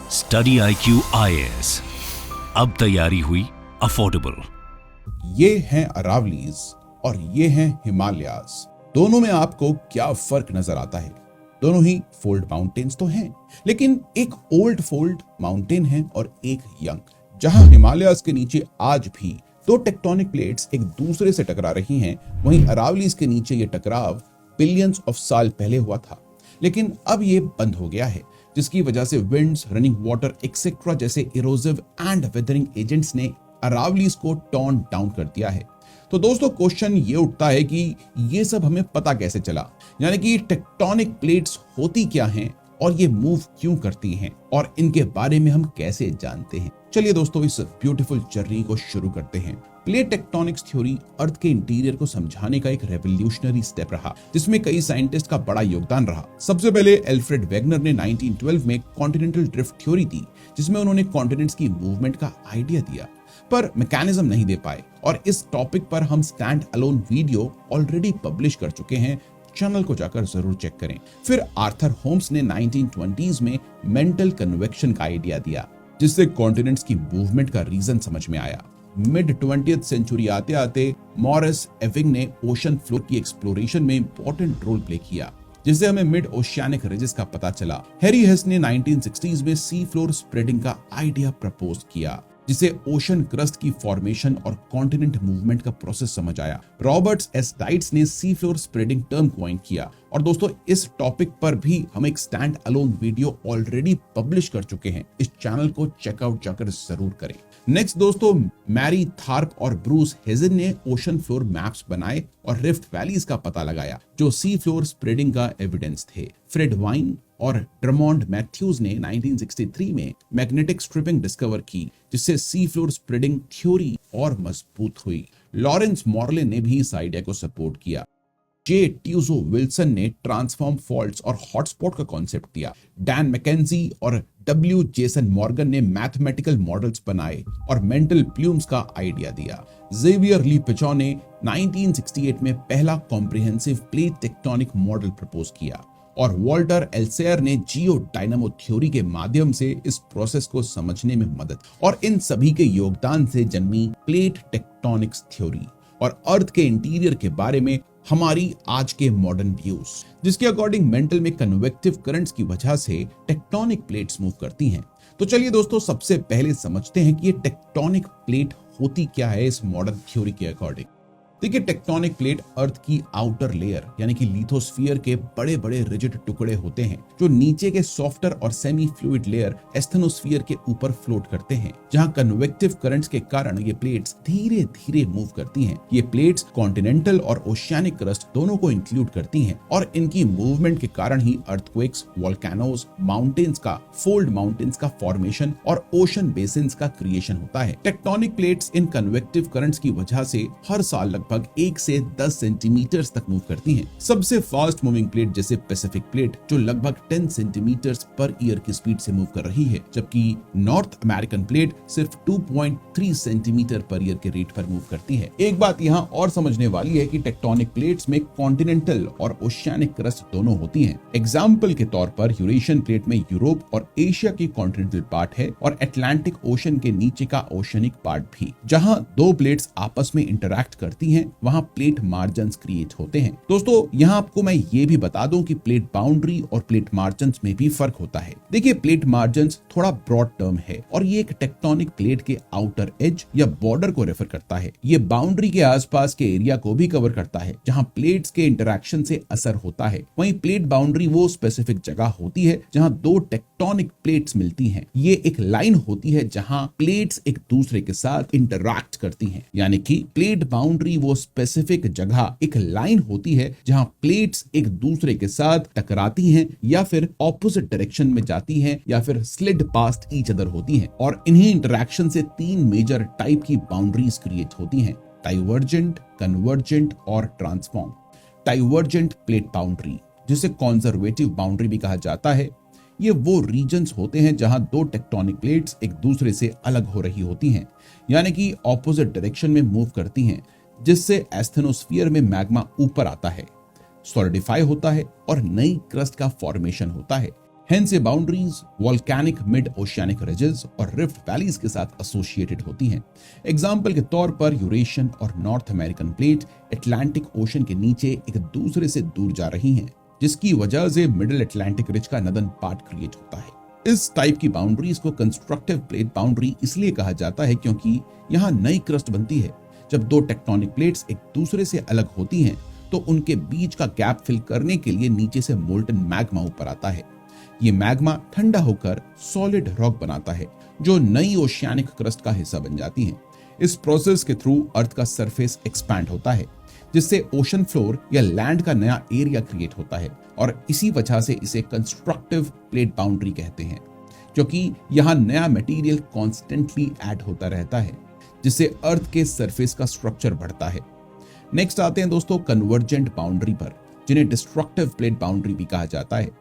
Study IQ IAS, अब तैयारी हुई अफोर्डेबल। ये हैं अरावलीज और ये हैं हिमालयाज। दोनों में आपको क्या फर्क नजर आता है? दोनों ही फोल्ड माउंटेन्स तो हैं, लेकिन एक ओल्ड फोल्ड माउंटेन है और एक यंग। जहां हिमालयाज के नीचे आज भी दो टेक्टोनिक प्लेट्स एक दूसरे से टकरा रही हैं, वहीं अरावलीज के नीचे ये टकराव बिलियंस ऑफ साल पहले हुआ था, लेकिन अब ये बंद हो गया है, जिसकी वजह से विंड्स, रनिंग वाटर एक्सेट्रा जैसे इरोसिव एंड वेदरिंग एजेंट्स ने अरावलीज को टर्न डाउन कर दिया है। तो दोस्तों, क्वेश्चन ये उठता है कि ये सब हमें पता कैसे चला, यानी कि टेक्टोनिक प्लेट्स होती क्या हैं और ये मूव क्यों करती हैं और इनके बारे में हम कैसे जानते हैं। चलिए दोस्तों, इस ब्यूटीफुल जर्नी को शुरू करते हैं। प्लेट टेक्टोनिक्स थ्योरी अर्थ के इंटीरियर को समझाने का एक रेवोल्यूशनरी स्टेप रहा, जिसमें कई साइंटिस्ट का बड़ा योगदान रहा। सबसे पहले एल्फ्रेड वेगनर ने 1912 में कॉन्टिनेंटल ड्रिफ्ट थ्योरी दी, जिसमें उन्होंने कॉन्टिनेंट्स की मूवमेंट का आइडिया दिया, पर मैकेनिज्म नहीं दे पाए। और इस टॉपिक पर हम stand alone video already publish कर चुके हैं, चैनल को जाकर जरूर चेक करें। फिर आर्थर होम्स ने 1920s में मेंटल कन्वेक्शन का आइडिया दिया, जिससे कॉन्टिनेंट्स की मूवमेंट का रीजन समझ में आया। मिड 20th सेंचुरी आते आते मॉरिस एविंग ने ओशन फ्लोर की एक्सप्लोरेशन में इंपॉर्टेंट रोल प्ले किया, जिससे हमें मिड ओशियानिक रिजेस का पता चला। हैरी हेस ने 1960s में सी फ्लोर स्प्रेडिंग का आइडिया प्रपोज किया, जिसे ओशन क्रस्ट की फॉर्मेशन और कॉन्टिनेंट मूवमेंट का प्रोसेस समझ आया। रॉबर्ट्स एस डाइट्स ने sea floor spreading term coin किया। और दोस्तों, इस टॉपिक पर भी हम एक stand alone video already publish कर चुके हैं, इस चैनल को चेकआउट जाकर जरूर करें। नेक्स्ट दोस्तों, मैरी थार्प और ब्रूस हेजन ने ओशन फ्लोर मैप्स बनाए और रिफ्ट वैलीज का पता लगाया, जो सी फ्लोर स्प्रेडिंग का एविडेंस थे। फ्रेड वाइन और ड्रमॉन्ड मैथ्यूज ने 1963 में मैग्नेटिक स्ट्रिपिंग डिस्कवर की, जिससे सी फ्लोर स्प्रेडिंग थ्योरी और मजबूत हुई। लॉरेंस मॉर्ले ने भी इस आइडिया को सपोर्ट किया। जे ट्यूजो विल्सन ने ट्रांसफॉर्म फॉल्ट्स और हॉटस्पॉट का कॉन्सेप्ट दिया। डैन मैकेंजी और डब्ल्यू जेसन मॉर्गन ने मैथमेटिकल मॉडल्स बनाए और मेंटल प्लूम्स का आइडिया दिया। जेवियर ली पिचॉ ने 1968 में पहला comprehensive plate tectonic model propose किया और वॉल्टर एल्सेयर ने जियो डायनामो थ्योरी के माध्यम से इस प्रोसेस को समझने में मदद। और इन सभी के योगदान से जन्मी प्लेट टेक्टोनिक्स थ्योरी और अर्थ के इंटीरियर के बारे में हमारी आज के मॉडर्न व्यूज, जिसके अकॉर्डिंग मेंटल में कन्वेक्टिव करंट्स की वजह से टेक्टोनिक प्लेट्स मूव करती हैं। तो चलिए दोस्तों, सबसे पहले समझते हैं कि ये टेक्टोनिक प्लेट होती क्या है इस मॉडर्न थ्योरी के अकॉर्डिंग। देखिए, टेक्टोनिक प्लेट अर्थ की आउटर लेयर यानी कि लिथोस्फीयर के बड़े बड़े रिजिड टुकड़े होते हैं, जो नीचे के सॉफ्टर और सेमी फ्लूइड लेयर एस्थेनोस्फीयर के ऊपर फ्लोट करते हैं, जहां कन्वेक्टिव करंट्स के कारण ये प्लेट्स धीरे धीरे मूव करती हैं। ये प्लेट्स कॉन्टिनेंटल और ओशियानिक क्रस्ट दोनों को इंक्लूड करती हैं और इनकी मूवमेंट के कारण ही अर्थक्वेक्स, वोल्केनोज, माउंटेन्स का, फोल्ड माउंटेन्स का फॉर्मेशन और ओशन बेसिन्स का क्रिएशन होता है। टेक्टोनिक प्लेट्स इन कन्वेक्टिव करंट्स की वजह से हर साल लगभग 1 से 10 सेंटीमीटर तक मूव करती हैं। सबसे फास्ट मूविंग प्लेट जैसे पैसिफिक प्लेट, जो लगभग 10 सेंटीमीटर पर ईयर की स्पीड से मूव कर रही है, जबकि नॉर्थ अमेरिकन प्लेट सिर्फ 2.3 सेंटीमीटर पर ईयर के रेट पर मूव करती है। एक बात यहाँ और समझने वाली है कि टेक्टोनिक प्लेट्स में कॉन्टिनेंटल और ओशियानिक क्रस्ट दोनों होती हैं। एग्जाम्पल के तौर पर यूरेशियन प्लेट में यूरोप और एशिया की कॉन्टिनेंटल पार्ट है और अटलांटिक ओशन के नीचे का ओशनिक पार्ट भी। जहाँ दो प्लेट्स आपस में इंटरैक्ट करती हैं, वहां प्लेट मार्जिन्स क्रिएट होते हैं। दोस्तों, यहां आपको मैं ये भी बता दूं कि प्लेट बाउंड्री और प्लेट मार्जिन्स में भी फर्क होता है। देखिए, प्लेट मार्जिन्स थोड़ा ब्रॉड टर्म है और ये एक टेक्टोनिक प्लेट के आउटर एज या बॉर्डर को रेफर करता है। ये बाउंड्री के आसपास के एरिया को भी कवर करता है जहां प्लेट्स के इंटरैक्शन से असर होता है। वहीं प्लेट बाउंड्री वो स्पेसिफिक जगह होती है जहां दो टेक्टोनिक प्लेट्स मिलती हैं। ये एक लाइन होती है जहां प्लेट्स एक दूसरे के साथ इंटरैक्ट करती हैं, यानी कि प्लेट बाउंड्री वो स्पेसिफिक जगह, एक लाइन होती है जहां प्लेट्स एक दूसरे के साथ टकराती हैं या फिर ऑपोजिट डायरेक्शन में जाती हैं या फिर स्लिड पास्ट ईच अदर होती हैं। और इन्हीं इंटरैक्शन से 3 मेजर टाइप की बाउंड्रीज क्रिएट होती हैं: डाइवर्जेंट, कन्वर्जेंट और ट्रांसफॉर्म। डाइवर्जेंट प्लेट बाउंड्री, जिसे कंजर्वेटिव बाउंड्री भी कहा जाता है, ये वो रीजन्स होते हैं जहां दो टेक्टोनिक प्लेट्स एक दूसरे से अलग हो रही होती हैं, यानी कि ऑपोजिट डायरेक्शन में मूव करती हैं, जिससे एस्थेनोस्फीयर में मैग्मा ऊपर आता है, सॉलिडिफाई होता है और नई क्रस्ट का फॉर्मेशन होता है। हेंस ये boundaries volcanic mid oceanic ridges और रिफ्ट वैलीज के साथ एसोसिएटेड होती हैं। एग्जाम्पल के तौर पर यूरेशियन और North American plate Atlantic ocean के नीचे एक दूसरे से दूर जा रही हैं, जिसकी वजह से मिडिल अटलांटिक रिज का नदर्न पार्ट क्रिएट होता है। इस टाइप की बाउंड्रीज को कंस्ट्रक्टिव प्लेट बाउंड्री इसलिए कहा जाता है क्योंकि यहाँ नई क्रस्ट बनती है। जब दो टेक्टोनिक प्लेट्स एक दूसरे से अलग होती हैं तो उनके बीच का गैप फिल करने के लिए नीचे से मोल्टन मैग्मा ऊपर आता है। ये मैग्मा ठंडा होकर सॉलिड रॉक बनाता है जो नई ओशियानिक क्रस्ट का हिस्सा बन जाती है। इस प्रोसेस के थ्रू अर्थ का सरफेस एक्सपैंड होता है, जिससे ओशन फ्लोर या लैंड का नया एरिया क्रिएट होता है और इसी वजह से इसे कंस्ट्रक्टिव प्लेट बाउंड्री कहते हैं, क्योंकि यहाँ नया मटेरियल कॉन्स्टेंटली ऐड होता रहता है, जिससे अर्थ के सरफेस का स्ट्रक्चर बढ़ता है। नेक्स्ट आते हैं दोस्तों कन्वर्जेंट बाउंड्री पर, जिन्हें डिस्ट्रक्टिव प्लेट बाउंड्री भी कहा जाता है।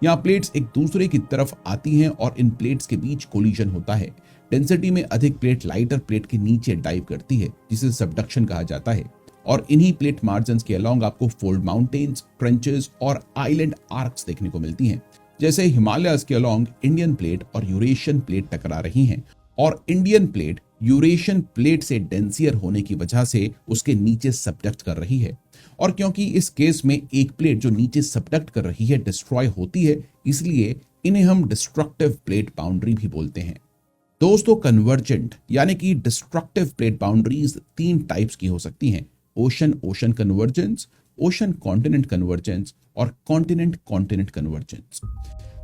यहाँ प्लेट्स एक दूसरे की तरफ आती हैं और इन प्लेट्स के बीच कोलिजन होता है। डेंसिटी में अधिक प्लेट लाइटर प्लेट के नीचे डाइव करती है, जिसे सबडक्शन कहा जाता है। और इन्हीं प्लेट मार्जिन्स के अलोंग आपको फोल्ड माउंटेन्स, ट्रेंचेस और आइलैंड आर्क्स देखने को मिलती हैं। जैसे हिमालयस के अलोंग इंडियन प्लेट और यूरेशियन प्लेट टकरा रही हैं और इंडियन प्लेट यूरेशियन प्लेट से डेंसियर होने की वजह से उसके नीचे सबडक्ट कर रही है। और क्योंकि इस केस में एक प्लेट जो नीचे सबडक्ट कर रही है डिस्ट्रॉय होती है, इसलिए इन्हें हम डिस्ट्रक्टिव प्लेट बाउंड्री भी बोलते हैं। दोस्तों कन्वर्जेंट यानी कि डिस्ट्रक्टिव प्लेट बाउंड्रीज 3 टाइप्स की हो सकती हैं: ocean ocean convergence, ocean continent convergence और कॉन्टिनेंट कॉन्टिनेंट कन्वर्जेंस।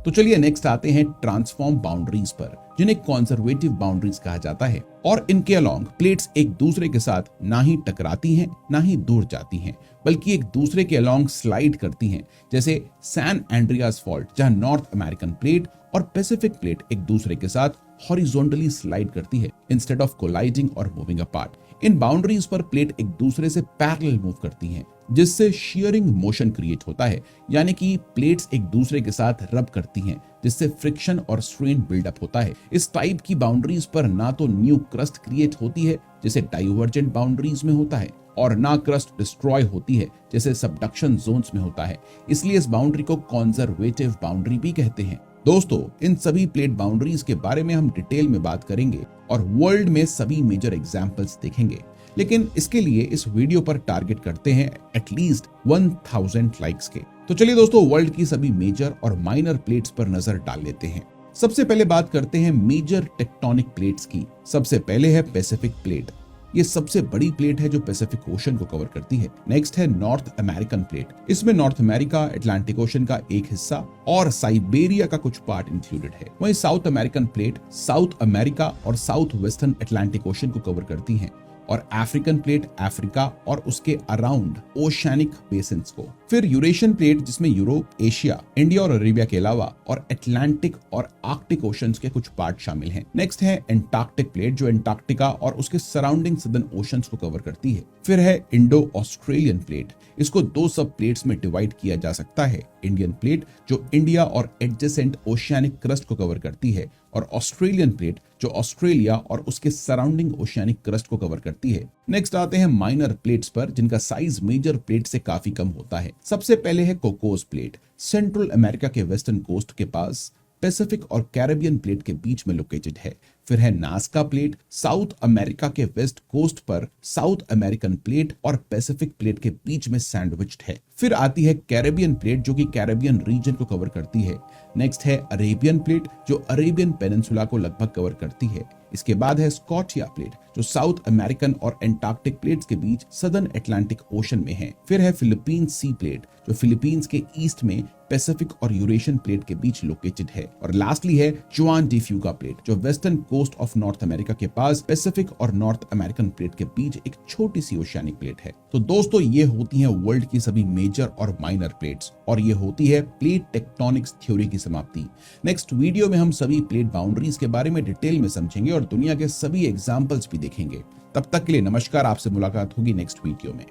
तो चलिए नेक्स्ट आते हैं ट्रांसफॉर्म बाउंड्रीज पर, जिन्हें कंजर्वेटिव बाउंड्रीज कहा जाता है। और इनके अलोंग प्लेट्स एक दूसरे के साथ ना ही टकराती हैं ना ही दूर जाती हैं, बल्कि एक दूसरे के अलोंग स्लाइड करती हैं। जैसे सैन एंड्रियास फॉल्ट, जहां नॉर्थ अमेरिकन प्लेट और पैसिफिक प्लेट एक दूसरे के साथ हॉरिजॉन्टली स्लाइड करती है इंस्टेड ऑफ कोलाइडिंग और मूविंग अपार्ट। इन बाउंड्रीज पर प्लेट एक दूसरे से पैरेलल मूव करती हैं, जिससे शियरिंग मोशन क्रिएट होता है, यानी कि प्लेट्स एक दूसरे के साथ रब करती हैं, जिससे फ्रिक्शन और स्ट्रेन बिल्डअप होता है। इस टाइप की बाउंड्रीज पर ना तो न्यू क्रस्ट क्रिएट होती है जैसे डाइवर्जेंट बाउंड्रीज में होता है, और ना क्रस्ट डिस्ट्रॉय होती है जैसे सबडक्शन जोन्स में होता है। इसलिए इस बाउंड्री को कंजर्वेटिव बाउंड्री भी कहते हैं। दोस्तों इन सभी प्लेट बाउंड्रीज के बारे में हम डिटेल में बात करेंगे और वर्ल्ड में सभी मेजर एग्जांपल्स देखेंगे, लेकिन इसके लिए इस वीडियो पर टारगेट करते हैं एटलीस्ट 1000 लाइक्स के। तो चलिए दोस्तों वर्ल्ड की सभी मेजर और माइनर प्लेट्स पर नजर डाल लेते हैं। सबसे पहले बात करते हैं मेजर टेक्टोनिक प्लेट्स की। सबसे पहले है पैसिफिक प्लेट। ये सबसे बड़ी प्लेट है जो पैसिफिक ओशन को कवर करती है। नेक्स्ट है नॉर्थ अमेरिकन प्लेट। इसमें नॉर्थ अमेरिका, अटलांटिक ओशन का एक हिस्सा और साइबेरिया का कुछ पार्ट इंक्लूडेड है। वहीं south American plate south America और साउथ वेस्टर्न अटलांटिक ओशन को कवर करती है, और अफ्रीकन प्लेट अफ्रीका और उसके अराउंड ओशियानिक बेसिन्स को। फिर यूरेशियन प्लेट जिसमें यूरोप, एशिया, इंडिया और अरेबिया के अलावा और अटलांटिक और आर्कटिक ओशंस के कुछ पार्ट शामिल हैं। नेक्स्ट है एंटार्क्टिक प्लेट जो एंटार्क्टिका और उसके सराउंडिंग सदर्न ओशंस को कवर करती है। फिर है इंडो ऑस्ट्रेलियन प्लेट। इसको 2 सब प्लेट्स में डिवाइड किया जा सकता है। इंडियन प्लेट जो इंडिया और एडजेसेंट ओशियानिक क्रस्ट को कवर करती है, और ऑस्ट्रेलियन प्लेट जो ऑस्ट्रेलिया और उसके सराउंडिंग ओशियानिक क्रस्ट को कवर करती है। नेक्स्ट आते हैं माइनर प्लेट्स पर, जिनका साइज मेजर प्लेट से काफी कम होता है। सबसे पहले है कोकोस प्लेट। सेंट्रल अमेरिका के वेस्टर्न कोस्ट के पास पैसिफिक और कैरेबियन प्लेट के बीच में लोकेटेड है। फिर है नास्का प्लेट। साउथ अमेरिका के वेस्ट कोस्ट पर साउथ अमेरिकन प्लेट और पैसिफिक प्लेट के बीच में सैंडविच्ड है। फिर आती है कैरेबियन प्लेट जो कि कैरेबियन रीजन को कवर करती है। नेक्स्ट है अरेबियन प्लेट जो अरेबियन पेनिनसुला को लगभग कवर करती है। इसके बाद है स्कॉटिया प्लेट जो साउथ अमेरिकन और एंटार्क्टिक प्लेट्स के बीच सदर्न अटलांटिक ओशन में है। फिर है फिलीपींस सी प्लेट जो फिलीपींस के ईस्ट में पैसिफिक और यूरेशियन प्लेट के बीच लोकेटेड है। और लास्टली है जुआन डी फ्यूगा प्लेट जो western coast of North America के पास पैसिफिक और नॉर्थ अमेरिकन प्लेट के बीच एक छोटी सी ओशियानिक प्लेट है। तो दोस्तों ये होती हैं वर्ल्ड की सभी मेजर और माइनर प्लेट्स, और ये होती है प्लेट टेक्टोनिक्स थ्योरी की समाप्ति। नेक्स्ट वीडियो में हम सभी प्लेट बाउंड्रीज के बारे में डिटेल में समझेंगे और दुनिया के सभी एग्जाम्पल्स भी देखेंगे। तब तक के लिए नमस्कार, आपसे मुलाकात होगी नेक्स्ट वीडियो में।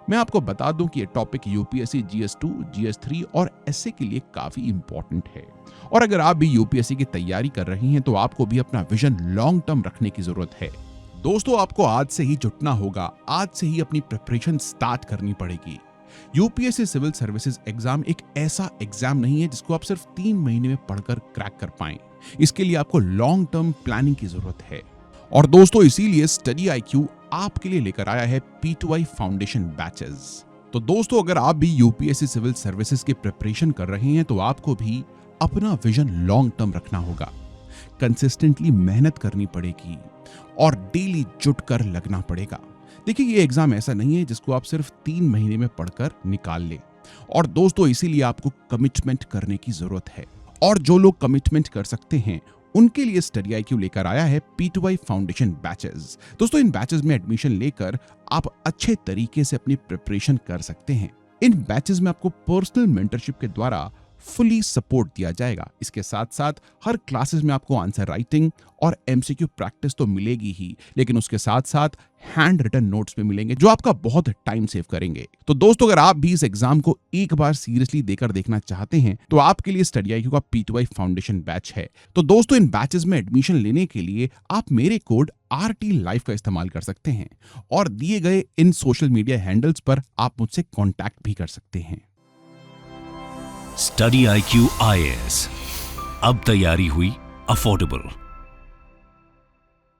मैं आपको बता दूं कि ये टॉपिक यूपीएससी GS2, GS3 और एसए के लिए काफी इंपॉर्टेंट है। और अगर आप भी यूपीएससी की तैयारी कर रही हैं तो आपको भी अपना विजन लॉन्ग टर्म रखने की जरूरत है। दोस्तों आपको आज से ही जुटना होगा, आज से ही अपनी प्रिपरेशन स्टार्ट करनी पड़ेगी। यूपीएससी सिविल सर्विसेज एग्जाम एक ऐसा एग्जाम नहीं है जिसको आप सिर्फ 3 महीने में पढ़कर क्रैक कर पाएं। इसके लिए आपको लॉन्ग टर्म प्लानिंग की जरूरत है। और दोस्तों इसीलिए स्टडी IQ आपके लिए लेकर आया है P2I फाउंडेशन बैचेस। तो दोस्तों अगर आप भी यूपीएससी सिविल सर्विसेज की प्रिपरेशन कर रहे हैं तो आपको भी अपना विजन लॉन्ग टर्म रखना होगा, कंसिस्टेंटली मेहनत करनी पड़ेगी और डेली जुट कर लगना पड़ेगा। देखिए ये एग्जाम ऐसा नहीं है जिसको आप सिर्फ 3 महीने में पढ़कर निकाल ले। और दोस्तों इसीलिए आपको कमिटमेंट करने की जरूरत है। और जो लोग कमिटमेंट कर सकते हैं उनके लिए स्टडी IQ लेकर आया है P2I फाउंडेशन बैचेस। दोस्तों इन बैचेस में एडमिशन लेकर आप अच्छे तरीके से अपनी प्रिपरेशन कर सकते हैं। इन बैचेस में आपको पर्सनल मेंटरशिप के द्वारा फुली सपोर्ट दिया जाएगा। इसके साथ साथ हर क्लासेस में आपको आंसर राइटिंग और MCQ प्रैक्टिस तो मिलेगी ही, लेकिन उसके साथ साथ हैंड रिटन नोट्स भी मिलेंगे जो आपका बहुत टाइम सेव करेंगे। तो दोस्तों अगर आप भी इस एग्जाम को एक बार सीरियसली देकर देखना चाहते हैं तो आपके लिए स्टडी IQ का P2I फाउंडेशन बैच है। तो दोस्तों इन बैचेस में एडमिशन लेने के लिए आप मेरे कोड RT Live का इस्तेमाल कर सकते हैं और दिए गए इन सोशल मीडिया हैंडल्स पर आप मुझसे कॉन्टैक्ट भी कर सकते हैं। स्टडी IQ IAS, अब तैयारी हुई अफोर्डेबल।